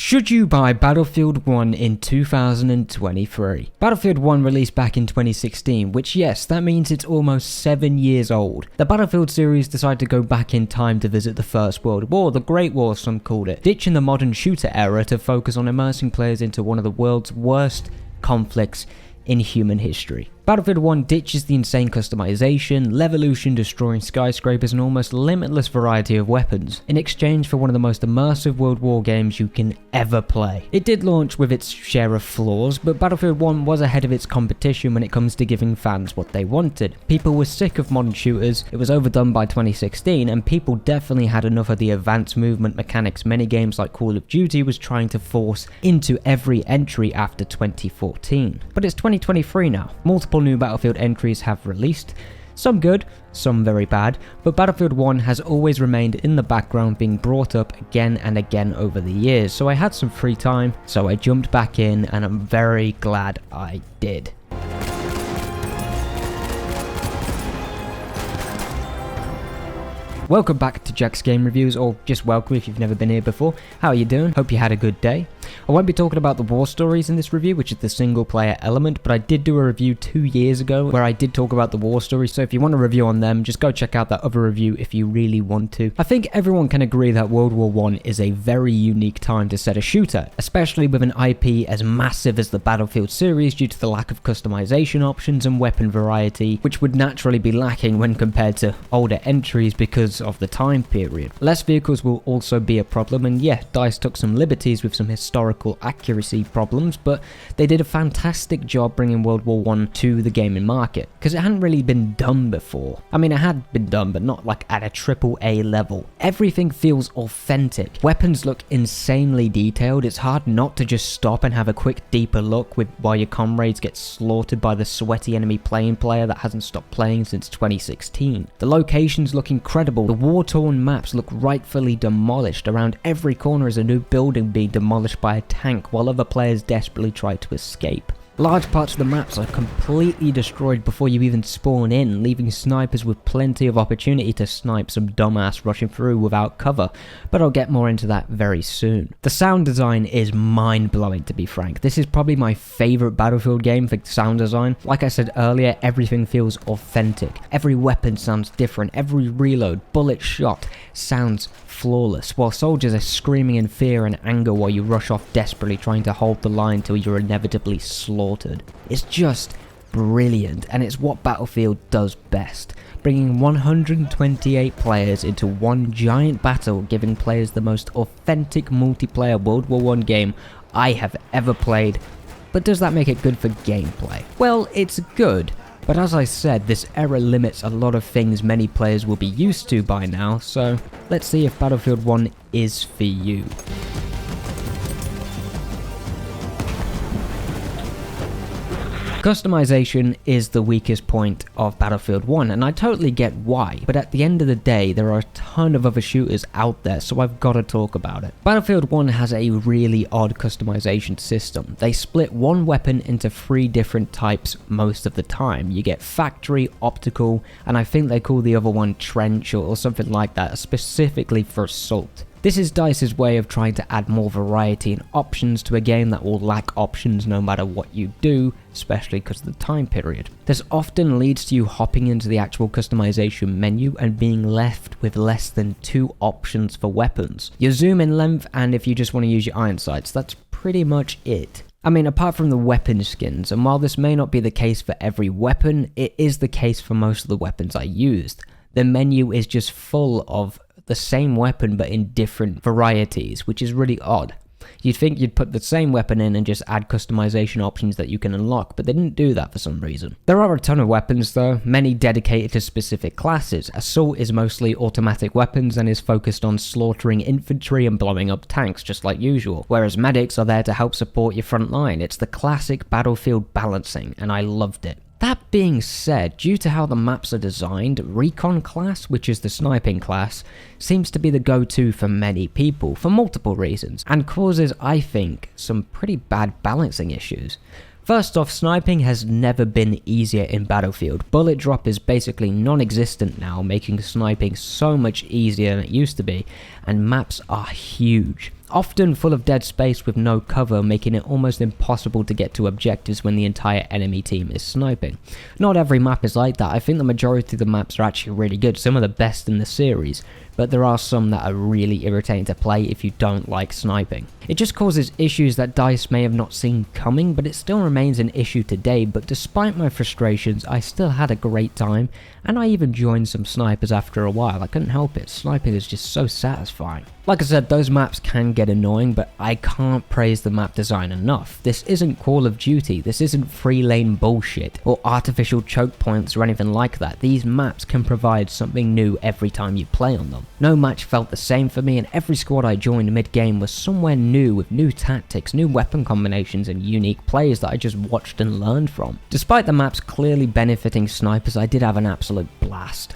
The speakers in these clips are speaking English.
Should you buy Battlefield 1 in 2023? Battlefield 1 released back in 2016, which yes, that means it's almost 7 years old. The Battlefield series decided to go back in time to visit the First World War, the Great War some called it, ditching the modern shooter era to focus on immersing players into one of the world's worst conflicts in human history. Battlefield 1 ditches the insane customization, levolution, destroying skyscrapers, and almost limitless variety of weapons, in exchange for one of the most immersive World War games you can ever play. It did launch with its share of flaws, but Battlefield 1 was ahead of its competition when it comes to giving fans what they wanted. People were sick of modern shooters, it was overdone by 2016, and people definitely had enough of the advanced movement mechanics many games like Call of Duty was trying to force into every entry after 2014. But it's 2023 now. Multiple new Battlefield entries have released, some good, some very bad, but Battlefield 1 has always remained in the background, being brought up again and again over the years, so I had some free time, so I jumped back in, and I'm very glad I did. Welcome back to Jack's Game Reviews, or just welcome if you've never been here before. How are you doing? Hope you had a good day. I won't be talking about the war stories in this review, which is the single player element, but I did do a review 2 years ago where I did talk about the war stories, so if you want a review on them, just go check out that other review if you really want to. I think everyone can agree that World War I is a very unique time to set a shooter, especially with an IP as massive as the Battlefield series due to the lack of customization options and weapon variety, which would naturally be lacking when compared to older entries because of the time period. Less vehicles will also be a problem, and yeah, DICE took some liberties with some historical accuracy problems, but they did a fantastic job bringing World War I to the gaming market, because it hadn't really been done before. I mean, it had been done, but not like at a AAA level. Everything feels authentic. Weapons look insanely detailed. It's hard not to just stop and have a quick deeper look while your comrades get slaughtered by the sweaty enemy plane player that hasn't stopped playing since 2016. The locations look incredible. The war-torn maps look rightfully demolished. Around every corner is a new building being demolished by a tank while other players desperately try to escape. Large parts of the maps are completely destroyed before you even spawn in, leaving snipers with plenty of opportunity to snipe some dumbass rushing through without cover, but I'll get more into that very soon. The sound design is mind-blowing, to be frank. This is probably my favourite Battlefield game for sound design. Like I said earlier, everything feels authentic. Every weapon sounds different, every reload, bullet shot sounds flawless, while soldiers are screaming in fear and anger while you rush off desperately trying to hold the line till you're inevitably slaughtered. It's just brilliant, and it's what Battlefield does best, bringing 128 players into one giant battle, giving players the most authentic multiplayer World War I game I have ever played. But does that make it good for gameplay? Well, it's good. But as I said, this era limits a lot of things many players will be used to by now, so let's see if Battlefield 1 is for you. Customization is the weakest point of Battlefield 1, and I totally get why, but at the end of the day, there are a ton of other shooters out there, so I've got to talk about it. Battlefield 1 has a really odd customization system. They split one weapon into 3 different types most of the time. You get factory, optical, and I think they call the other one trench or something like that, specifically for assault. This is DICE's way of trying to add more variety and options to a game that will lack options no matter what you do, especially because of the time period. This often leads to you hopping into the actual customization menu and being left with less than 2 options for weapons. Your zoom in length, and if you just want to use your iron sights, that's pretty much it. I mean, apart from the weapon skins, and while this may not be the case for every weapon, it is the case for most of the weapons I used. The menu is just full of the same weapon but in different varieties, which is really odd. You'd think you'd put the same weapon in and just add customization options that you can unlock, but they didn't do that for some reason. There are a ton of weapons though, many dedicated to specific classes. Assault is mostly automatic weapons and is focused on slaughtering infantry and blowing up tanks just like usual, whereas medics are there to help support your front line. It's the classic Battlefield balancing, and I loved it. That being said, due to how the maps are designed, Recon class, which is the sniping class, seems to be the go-to for many people for multiple reasons, and causes, I think, some pretty bad balancing issues. First off, sniping has never been easier in Battlefield. Bullet drop is basically non-existent now, making sniping so much easier than it used to be, and maps are huge. often full of dead space with no cover, making it almost impossible to get to objectives when the entire enemy team is sniping. Not every map is like that. I think the majority of the maps are actually really good, some of the best in the series, but there are some that are really irritating to play if you don't like sniping. It just causes issues that DICE may have not seen coming, but it still remains an issue today. But despite my frustrations, I still had a great time, and I even joined some snipers after a while. I couldn't help it. Sniping is just so satisfying. Like I said, those maps can get annoying, but I can't praise the map design enough. This isn't Call of Duty, this isn't free lane bullshit, or artificial choke points or anything like that. These maps can provide something new every time you play on them. No match felt the same for me, and every squad I joined mid-game was somewhere new with new tactics, new weapon combinations, and unique plays that I just watched and learned from. Despite the maps clearly benefiting snipers, I did have an absolute blast.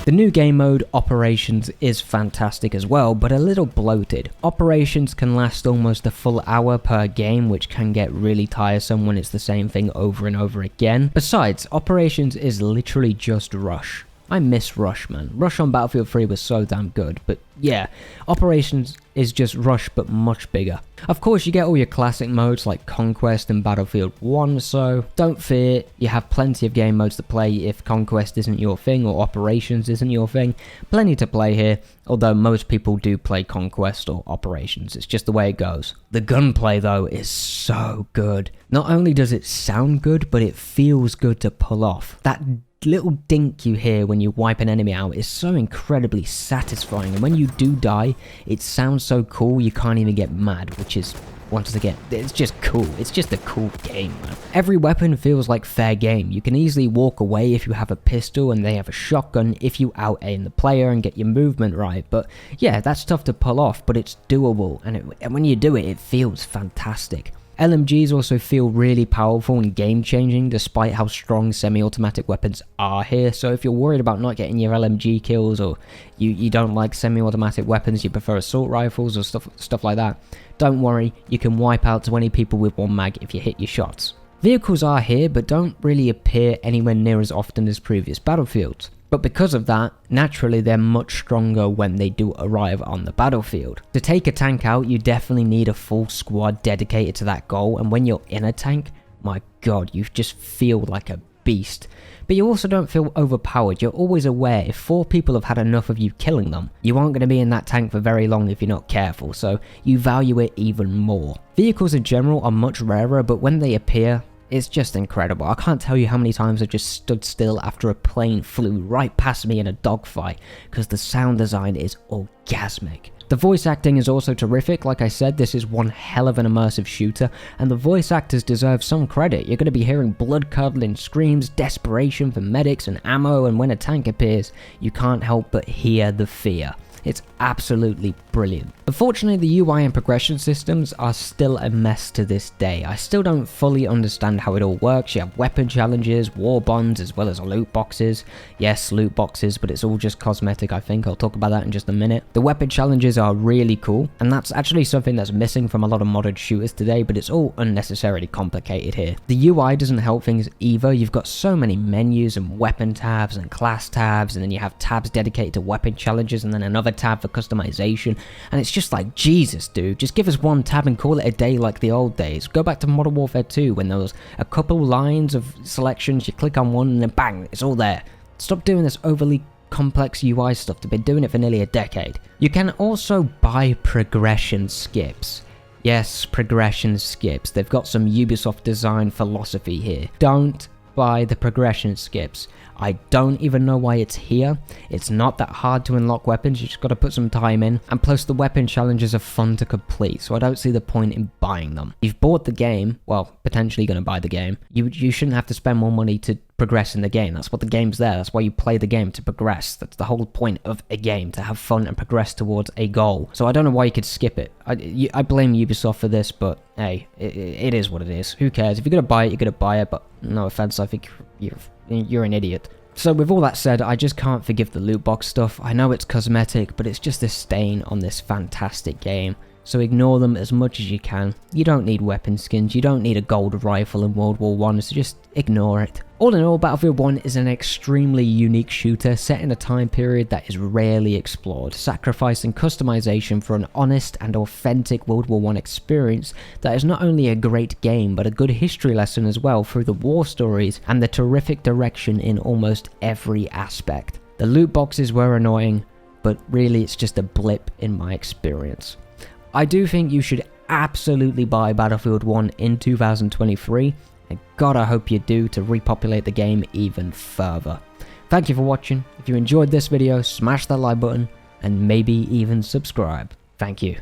The new game mode, Operations, is fantastic as well, but a little bloated. Operations can last almost a full hour per game, which can get really tiresome when it's the same thing over and over again. Besides, Operations is literally just Rush. I miss Rush, man. Rush on Battlefield 3 was so damn good, but yeah, Operations is just Rush but much bigger. Of course, you get all your classic modes like Conquest and Battlefield 1, so don't fear, you have plenty of game modes to play if Conquest isn't your thing or Operations isn't your thing. Plenty to play here, although most people do play Conquest or Operations, it's just the way it goes. The gunplay though is so good. Not only does it sound good, but it feels good to pull off. That little dink you hear when you wipe an enemy out is so incredibly satisfying, and when you do die, it sounds so cool you can't even get mad, which is, once again, it's just cool. It's just a cool game, man. Every weapon feels like fair game. You can easily walk away if you have a pistol and they have a shotgun if you out-aim the player and get your movement right, but yeah, that's tough to pull off, but it's doable, and when you do it, it feels fantastic. LMGs also feel really powerful and game-changing despite how strong semi-automatic weapons are here, so if you're worried about not getting your LMG kills, or you don't like semi-automatic weapons, you prefer assault rifles or stuff like that, don't worry, you can wipe out 20 people with one mag if you hit your shots. Vehicles are here but don't really appear anywhere near as often as previous Battlefields. But because of that, naturally they're much stronger when they do arrive on the battlefield. To take a tank out, you definitely need a full squad dedicated to that goal, and when you're in a tank, my god, you just feel like a beast. But you also don't feel overpowered. You're always aware if 4 people have had enough of you killing them, you aren't going to be in that tank for very long if you're not careful, so you value it even more. Vehicles in general are much rarer, but when they appear, it's just incredible. I can't tell you how many times I just stood still after a plane flew right past me in a dogfight, because the sound design is orgasmic. The voice acting is also terrific. Like I said, this is one hell of an immersive shooter, and the voice actors deserve some credit. You're going to be hearing blood-curdling screams, desperation for medics and ammo, and when a tank appears, you can't help but hear the fear. It's absolutely brilliant. Unfortunately, the UI and progression systems are still a mess to this day. I still don't fully understand how it all works. You have weapon challenges, war bonds, as well as loot boxes. Yes, loot boxes, but it's all just cosmetic, I think. I'll talk about that in just a minute. The weapon challenges are really cool, and that's actually something that's missing from a lot of modern shooters today, but it's all unnecessarily complicated here. The UI doesn't help things either. You've got so many menus and weapon tabs and class tabs, and then you have tabs dedicated to weapon challenges, and then another tab for customization, and it's just like, Jesus dude, just give us one tab and call it a day like the old days. Go back to Modern Warfare 2 when there was a couple lines of selections, you click on one and then bang, it's all there. Stop doing this overly complex UI stuff. They've been doing it for nearly a decade. You can also buy progression skips. Yes, progression skips. They've got some Ubisoft design philosophy here. Don't buy the progression skips. I don't even know why it's here. It's not that hard to unlock weapons, you just gotta put some time in, and plus the weapon challenges are fun to complete, so I don't see the point in buying them. You've bought the game, well, potentially gonna buy the game, you shouldn't have to spend more money to progress in the game. That's what the game's there, that's why you play the game, to progress. That's the whole point of a game, to have fun and progress towards a goal. So I don't know why you could skip it. I blame Ubisoft for this, but hey, it is what it is. Who cares? If you're gonna buy it, you're gonna buy it, but no offense, I think you're an idiot. So with all that said, I just can't forgive the loot box stuff. I know it's cosmetic, but it's just a stain on this fantastic game. so ignore them as much as you can. You don't need weapon skins, you don't need a gold rifle in World War 1, so just ignore it. All in all, Battlefield 1 is an extremely unique shooter set in a time period that is rarely explored, sacrificing customization for an honest and authentic World War 1 experience that is not only a great game, but a good history lesson as well through the war stories and the terrific direction in almost every aspect. The loot boxes were annoying, but really it's just a blip in my experience. I do think you should absolutely buy Battlefield 1 in 2023, and God, I hope you do, to repopulate the game even further. Thank you for watching. If you enjoyed this video, smash that like button and maybe even subscribe. Thank you.